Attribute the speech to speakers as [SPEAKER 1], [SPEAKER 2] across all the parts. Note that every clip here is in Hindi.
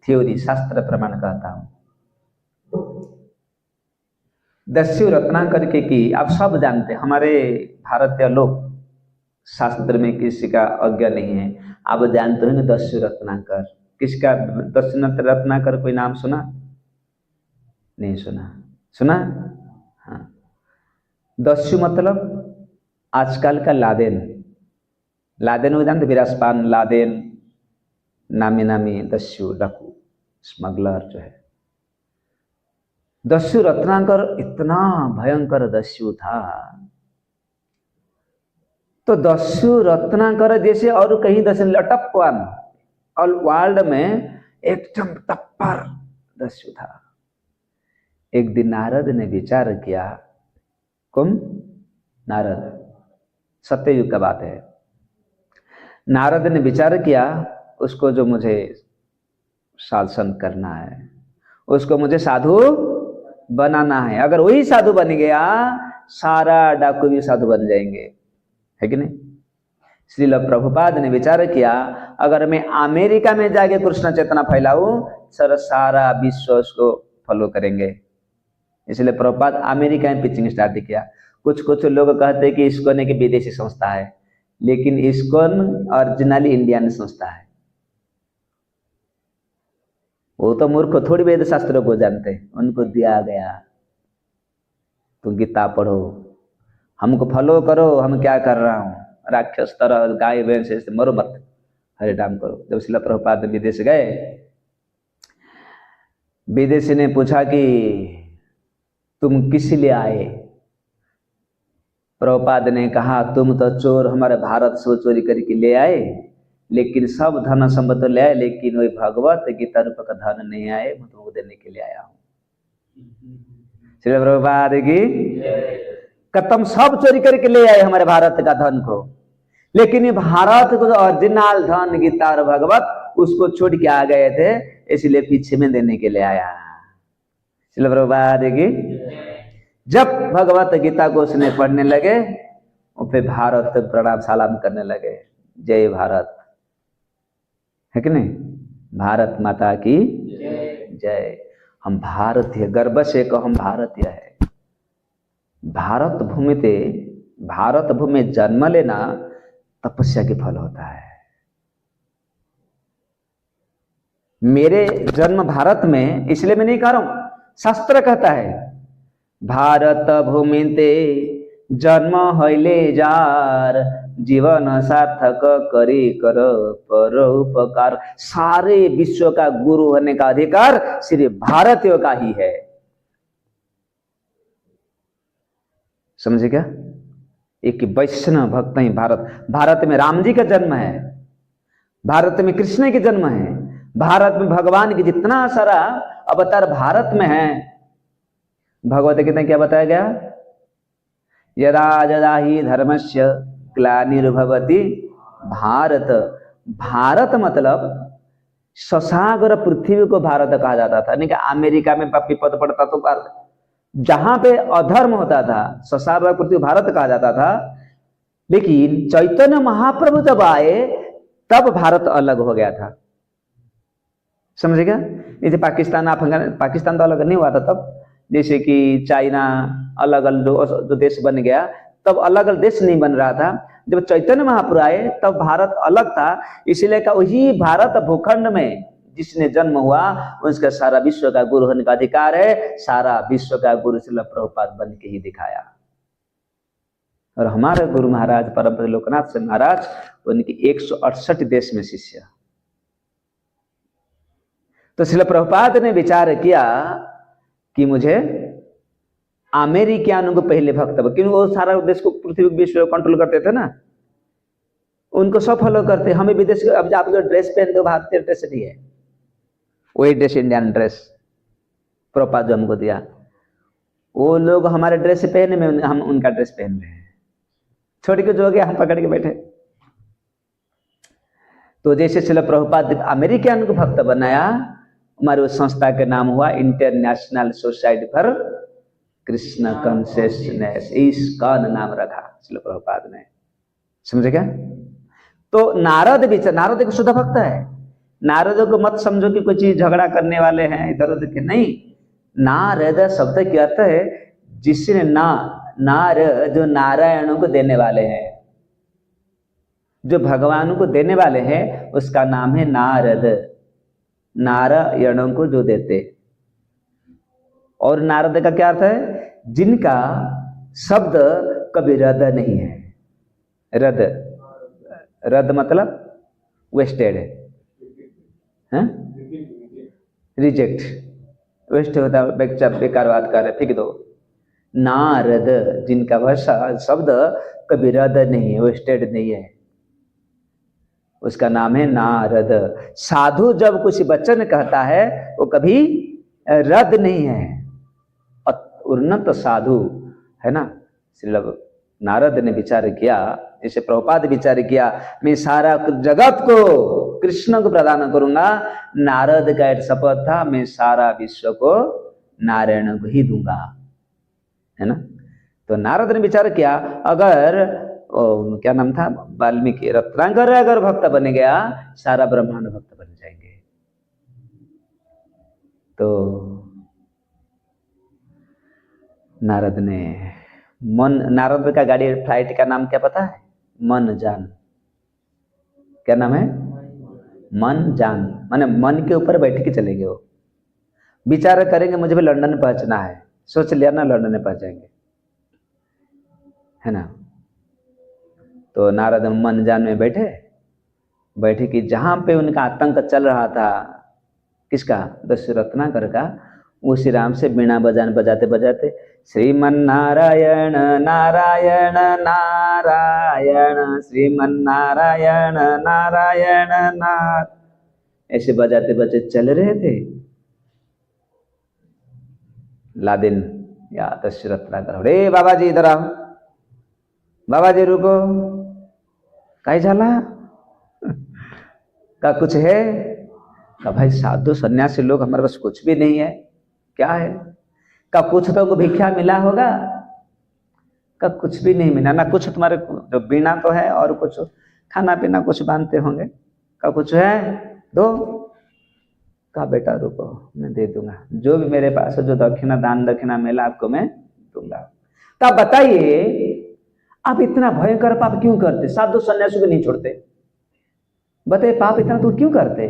[SPEAKER 1] थ्योरी, शास्त्र प्रमाण कहता हूं। दस्यु रत्नाकर की आप सब जानते हैं, हमारे भारतीय लोग शास्त्र में किसी का अज्ञा नहीं है। आप जानते हो दस्यु रत्नाकर, किसका दस्यु रत्नाकर कोई नाम सुना? नहीं सुना? सुना? हाँ, दस्यु मतलब आजकल का लादेन। लादेन वो जानते, विरासपान लादेन, नामी नामी दस्यु, डाकू, स्मगलर जो है। दस्यु रत्नाकर इतना भयंकर दस्यु था, तो दस्यु रत्नाकर जैसे और कहीं दस्यु लटप्पन और वर्ल्ड में एकदम तप्पर दस्यु था। एक दिन नारद ने विचार किया, कौन? नारद, सत्ययुग का बात है। नारद ने विचार किया, उसको जो मुझे शासन करना है, उसको मुझे साधु बनाना है। अगर वही साधु बन गया, सारा डाकू भी साधु बन जाएंगे, है कि नहीं? श्रील प्रभुपाद ने विचार किया, अगर मैं अमेरिका में जाके कृष्ण चेतना फैलाऊं, सर सारा विश्व उसको फॉलो करेंगे। इसलिए प्रभुपाद अमेरिका में पिचिंग स्टार्ट किया। कुछ कुछ लोग कहते हैं कि इस्कॉन एक विदेशी संस्था है, लेकिन इस्कॉन ओरिजिनली इंडियन संस्था है। वो तो मूर्ख थोड़ी वेद शास्त्रों को जानते, उनको दिया गया तो गीता पढ़ो, हमको फॉलो करो, हम क्या कर रहा हूँ, राक्षस तरह गाय भैंस से मरो मत, हरे राम करो। जब श्रील प्रभुपाद विदेश गए, विदेशी ने पूछा कि तुम किस लिए आए? प्रभुपाद ने कहा, तुम तो चोर हमारे भारत से चोरी करके ले आए, लेकिन सब धन संपत्ति ले आए, लेकिन वही भगवत गीता रूप का धन नहीं आए, मैं तुमको देने के लिए आया हूँ। श्री प्रभुपाद की तुम सब चोरी करके ले आए हमारे भारत का धन को, लेकिन ये भारत को ओरिजिनल धन गीता और भगवत उसको छोड़ के आ गए थे, इसलिए पीछे में देने के लिए आया। श्री प्रभुपाद की जब भगवत गीता को उसने पढ़ने लगे, और फिर भारत प्रणाम सलाम करने लगे, जय भारत, है कि नहीं? भारत माता की जय। हम भारतीय, गर्व से कहो हम भारतीय है। भारत भूमि जन्म लेना तपस्या के फल होता है। मेरे जन्म भारत में, इसलिए मैं नहीं कह रहा हूं, शास्त्र कहता है भारत भूमि ते जन्म हईले जार, जीवन सार्थक करी कर परोपकार। सारे विश्व का गुरु होने का अधिकार सिर्फ भारतीयों का ही है। समझे क्या? एक वैष्णव भक्त ही भारत में राम जी का जन्म है, भारत में कृष्ण के जन्म है, भारत में भगवान के जितना सारा अवतार भारत में है। भगवत गीता में क्या बताया गया? यदा यदा ही धर्मस्य ग्लानिर्भवति भारत। भारत मतलब ससागर पृथ्वी को भारत कहा जाता था। नहीं कि अमेरिका में विपद पड़ता तो भारत, जहां पे अधर्म होता था ससागर पृथ्वी भारत कहा जाता था। लेकिन चैतन्य महाप्रभु जब आए तब भारत अलग हो गया था। समझेगा? जैसे पाकिस्तान, अफगानिस्तान, पाकिस्तान तो अलग नहीं हुआ था तब, जैसे कि चाइना अलग अलग जो देश बन गया, तब अलग अलग देश नहीं बन रहा था। जब चैतन्य महाप्रभु आए तब भारत अलग था। इसलिए का वही भारत भूखंड में जिसने जन्म हुआ उसका सारा विश्व का गुरु होने का अधिकार है। सारा विश्व का गुरु श्रील प्रभुपाद बन के ही दिखाया। और हमारे गुरु महाराज परम पूज्य लोकनाथ से महाराज, उनकी 168 देश में शिष्य। तो श्रील प्रभुपाद ने विचार किया कि मुझे अमेरिकियानों को पहले भक्त, क्योंकि वो सारा देश को, पृथ्वी विश्व को कंट्रोल करते थे ना, उनको सब फॉलो करते। हमें विदेश, अब आप जो ड्रेस पहनते हो भारतीय ड्रेस नहीं है, वही ड्रेस इंडियन ड्रेस प्रभुपाद जो हमको दिया, वो लोग हमारे ड्रेस पहने में, हम उनका ड्रेस पहन रहे हैं। छोड़ के जो हो गया हम पकड़ के बैठे। तो जैसे श्रील प्रभुपाद अमेरिकन को भक्त बनाया, हमारे उस संस्था का नाम हुआ international society for Krishna consciousness, इसका नाम रखा श्रील प्रभुपाद ने। समझे क्या? तो नारद एक शुद्ध भक्त है, नारद को मत समझो कि कोई चीज झगड़ा करने वाले हैं इधर उधर के, नहीं। नारद शब्द क्या अर्थ है, जिसने नार जो नारायणों को देने वाले हैं, जो भगवान को देने वाले हैं, उसका नाम है नारद। नारायणों को जो देते। और नारद का क्या अर्थ है, जिनका शब्द कभी रद नहीं है। रद, रद मतलब वेस्टेड है, रिजेक्ट, वेस्ट होता है, बेकार बात कर रहे, फेंक दो। नारद, जिनका भाषा शब्द कभी रद नहीं है, वेस्टेड नहीं है, उसका नाम है नारद। साधु जब कुछ वचन कहता है वो कभी रद नहीं है, उन्नत साधु है ना। श्री नारद ने विचार किया, जैसे प्रभुपाद विचार किया, मैं सारा जगत को कृष्ण को प्रदान करूंगा। नारद का एक शपथ था, मैं सारा विश्व को नारायण को ही दूंगा, है ना। तो नारद ने विचार किया, अगर क्या नाम था, वाल्मीकि रत्नाकर अगर भक्त बन गया, सारा ब्रह्मांड भक्त बन जाएंगे। तो नारद ने नारद का गाड़ी फ्लाइट का नाम क्या पता है, मन जान। क्या नाम है, मन जान, माने मन के ऊपर बैठ के चलेंगे। वो विचार करेंगे मुझे भी लंदन पहुंचना है, सोच लिया ना लंदन में पहुंच जाएंगे, है ना। तो नारद मन जान में बैठे कि जहां पे उनका आतंक चल रहा था, किसका, दशरत्नाकर का, उसी राम से बीणा बजाते बजाते श्रीमन नारायण नारायण नारायण श्रीमन नारायण नारायण ऐसे बजाते बजाते चल रहे थे। लादेन या दशरत्नाकर, अरे बाबा जी इधर आओ, बाबा जी रुको, काय झाला का कुछ है, का भाई साधु सन्यासी लोग, हमारे पास कुछ भी नहीं है, क्या है, का कुछ तो भिक्षा मिला होगा, का कुछ भी नहीं मिला ना, कुछ तुम्हारे जो बीना तो है और कुछ खाना पीना कुछ बांधते होंगे, का कुछ है दो, का बेटा रुको मैं दे दूंगा, जो भी मेरे पास है, जो दक्षिणा दान दक्षिणा मिला आपको मैं दूंगा। तो आप बताइए आप इतना भयंकर पाप क्यों करते, साधु सन्यासी को नहीं छोड़ते, बताइए पाप इतना तो क्यों करते।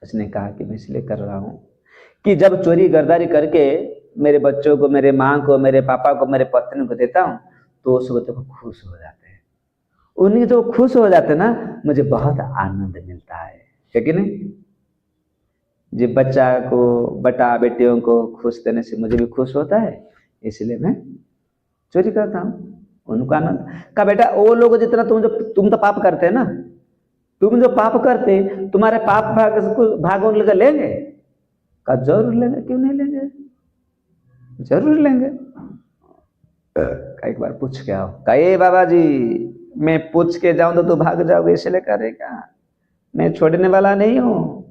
[SPEAKER 1] उसने कहा कि मैं इसलिए कर रहा हूं कि जब चोरी गरदारी करके मेरे बच्चों को, मेरे माँ को, मेरे पापा को, मेरे पत्नी को देता हूं, तो उस बच्चों को खुश हो जाते हैं, उन्हें जो खुश हो जाते हैं ना, मुझे बहुत आनंद मिलता है कि नहीं। जी बच्चा को, बेटा बेटियों को खुश देने से मुझे भी खुश होता है, इसलिए मैं चोरी करता हूं, उनको आनंद का। बेटा वो लोग जितना तुम तो पाप करते हैं ना, तुम जो पाप करते, तुम्हारे पाप भाग उन लोग लेंगे का, जरूर लेंगे, क्यों नहीं लेंगे, जरूर लेंगे। एक बार पूछ के आओ, कहे बाबा जी मैं पूछ के जाऊं तो तू भाग जाओगे, इसलिए करेगा, मैं छोड़ने वाला नहीं हूं,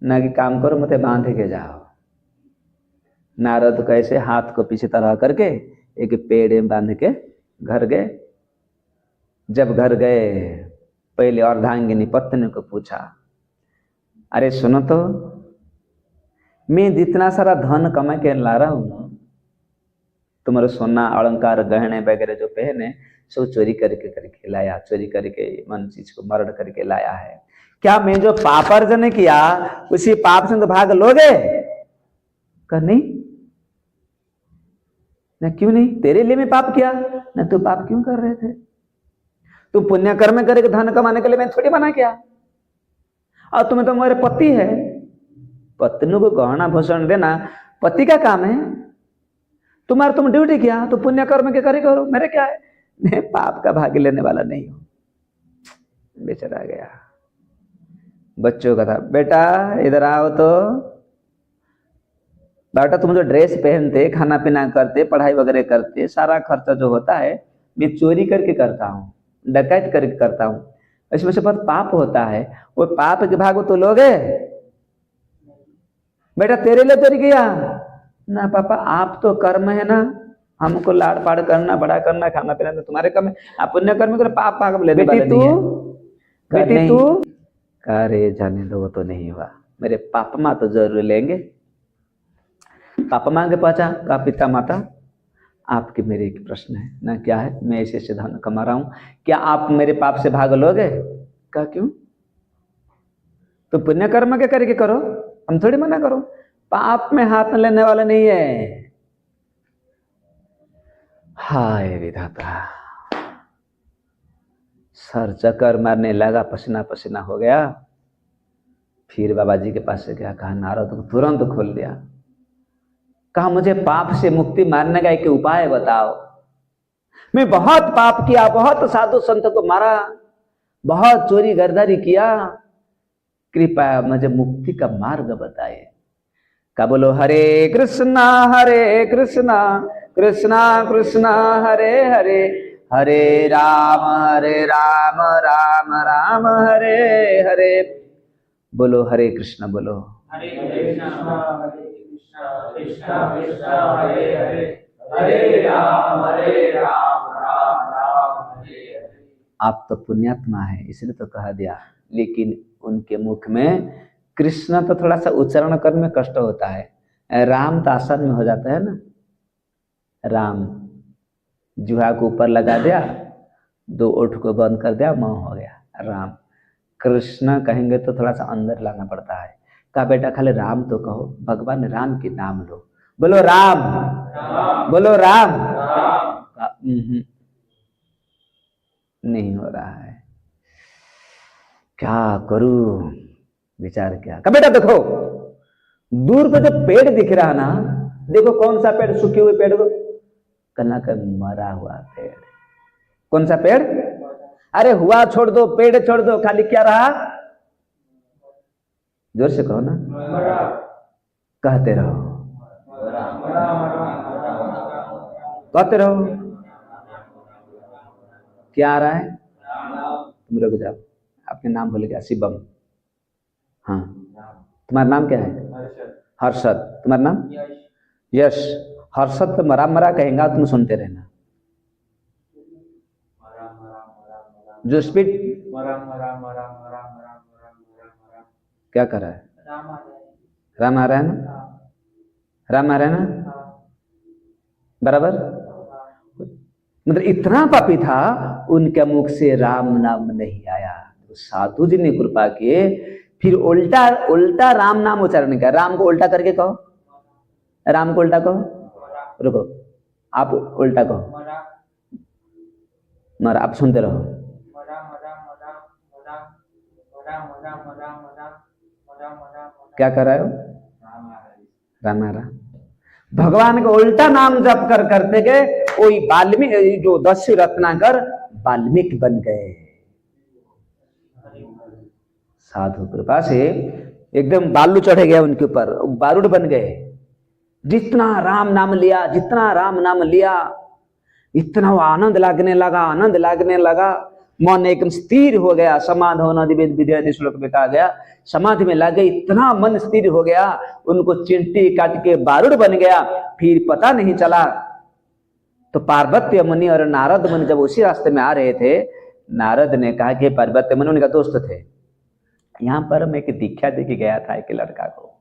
[SPEAKER 1] ना कि काम करो मत बांध के जाओ। नारद कैसे हाथ को पीछे तरह करके एक पेड़ में बांध के घर गए। जब घर गए, पहले अर्धांगिनी पत्नी को पूछा, अरे सुनो तो, मैं जितना सारा धन कमा के ला रहा हूं ना, तुम्हारे सोना अलंकार गहने वगैरह जो पहने सब चोरी करके लाया, चोरी करके मन चीज को मरण करके लाया है, क्या मैं जो पाप अर्जन किया उसी पाप से तो भाग लोगे, कर नहीं ना, क्यों नहीं, तेरे लिए मैं पाप किया ना, तू पाप क्यों कर रहे थे, तू पुण्य कर्म करके धन कमाने के लिए मैं थोड़ी बना किया, और तुम्हें तो मेरे पति है, पत्नी को गहना भूषण देना पति का काम है, तुम ड्यूटी किया तो पुण्य कर्म के करे करो, मेरे क्या है, मैं पाप का भाग लेने वाला नहीं हूं। बेचारा गया। बच्चों का था, बेटा इधर आओ तो, बेटा तुम जो ड्रेस पहनते, खाना पीना करते, पढ़ाई वगैरह करते, सारा खर्चा जो होता है मैं चोरी करके करता हूँ, डकैत करके करता हूँ, इसमें से बहुत पाप होता है, वो पाप के भाग तो लोगे। बेटा तेरे लिए चोरी किया ना, पापा आप तो कर्म है ना, हमको लाड़ पाड़ करना, बड़ा करना, खाना पीना तो तुम्हारे कर्म है, आप पुण्य कर्म करो, पाप भाग लेने वाले नहीं है। बेटी तू अरे जाने दो, वो तो नहीं हुआ, मेरे पापा माँ तो जरूर लेंगे। पापा माँ के पहुंचा, कहा पिता माता आपके मेरे एक प्रश्न है ना, क्या है? मैं ऐसे ऐसे धन कमा रहा हूं, क्या आप मेरे पाप से भाग लोगे? कहा क्यों? तो पुण्य कर्म के करके करो, हम थोड़ी मना करो, पाप में हाथ न लेने वाला नहीं है। हाय विधाता, सर चक्कर मारने लगा, पसीना पसीना हो गया। फिर बाबा जी के पास से गया, कहा नारद को तुरंत खोल दिया, कहा मुझे पाप से मुक्ति मारने का एक उपाय बताओ। मैं बहुत पाप किया, बहुत साधु संत को मारा, बहुत चोरी गर्दारी किया, कृपया मुझे मुक्ति का मार्ग बताए। का बोलो हरे कृष्णा कृष्णा कृष्णा हरे हरे, हरे राम राम राम हरे हरे। बोलो हरे कृष्णा, बोलो हरे कृष्णा कृष्णा कृष्णा हरे हरे, हरे राम राम राम हरे हरे। आप तो पुण्यात्मा है इसलिए तो कहा दिया, लेकिन उनके मुख में कृष्ण तो थोड़ा सा उच्चारण करने में कष्ट होता है, राम तो आसान में हो जाता है ना। राम जुहा को ऊपर लगा दिया, दो ओठ को बंद कर दिया, मौ हो गया राम। कृष्ण कहेंगे तो थोड़ा सा अंदर लाना पड़ता है। कहा बेटा खाली राम तो कहो, भगवान राम के नाम लो, बोलो राम, बोलो राम। नहीं हो रहा है, क्या करूं? विचार किया, कहा बेटा देखो दूर पे जो पेड़ दिख रहा ना, देखो कौन सा पेड़? सूखे हुए पेड़ को, कहना का मरा हुआ पेड़। कौन सा पेड़? अरे हुआ छोड़ दो, पेड़ छोड़ दो, खाली क्या रहा? जोर से कहो ना, कहते रहो, कहते रहो। क्या आ रहा है? तुम रुक जाओ, अपने नाम भूल गया, शिवम। हाँ तुम्हारा नाम क्या है? हर्षद। तुम्हारा नाम? यश। हर्षद तो मरा मरा कहेगा, तुम सुनते रहना। जो स्पीड क्या कर रहा है? राम आ रहा है ना, राम आ रहा है ना, बराबर। मतलब इतना पापी था, उनके मुख से राम नाम नहीं आया। तो साधु जी ने कृपा किए, फिर उल्टा उल्टा राम नाम उच्चारण किया। राम को उल्टा करके कहो, राम को उल्टा कहो। रुको, आप उल्टा कहो, मरा। आप सुनते रहो। क्या कर रहे हो? राम आ रहा। भगवान को उल्टा नाम जप कर करते गए, वही वाल्मीकि जो 10 रत्नाकर वाल्मीकि बन गए। साधु कृपा से एकदम बालू चढ़े गया उनके ऊपर, बारूद बन गए। जितना राम नाम लिया, जितना राम नाम लिया, इतना वो आनंद लगने लगा, आनंद लगने लगा। मन एकदम स्थिर हो गया। समाधि होना विद्या श्लोक में कहा गया, समाधि में लगे, इतना मन स्थिर हो गया, उनको चिंटी काट के बारूद बन गया। फिर पता नहीं चला। तो पार्वत्य मुनि और नारद मुनि जब उसी रास्ते में आ रहे थे, नारद ने कहा कि पार्वत्य मुनि उनका दोस्त थे, यहाँ पर मैं एक दीक्षा दे के गया था एक लड़का को,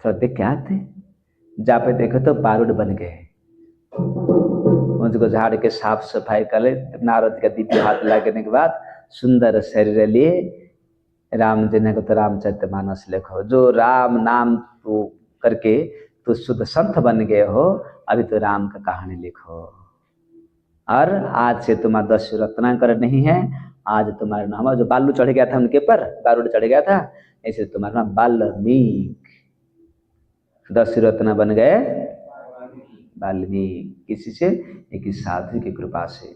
[SPEAKER 1] थोड़ा देख क्या थे, जा पे देखो तो बारूद बन गए। उनको झाड़ के साफ सफाई कर ले। नारद का दिव्य हाथ लगने के बाद सुंदर शरीर लिए राम जी ने को तो रामचरितमानस लिखो। जो राम नाम तो करके तो शुद्ध संत बन गए हो, अभी तो राम का कहानी लिखो। और आज से तुम्हारा 10 रत्नाकर नहीं है, आज तुम्हारा नाम जो बालू चढ़ गया था उनके पर, बारूद चढ़ गया था, ऐसे तुम्हारा नाम वाल्मीकि। 10 रत्न बन गए वाल्मीकि। किसी से? एक साधु की कृपा से।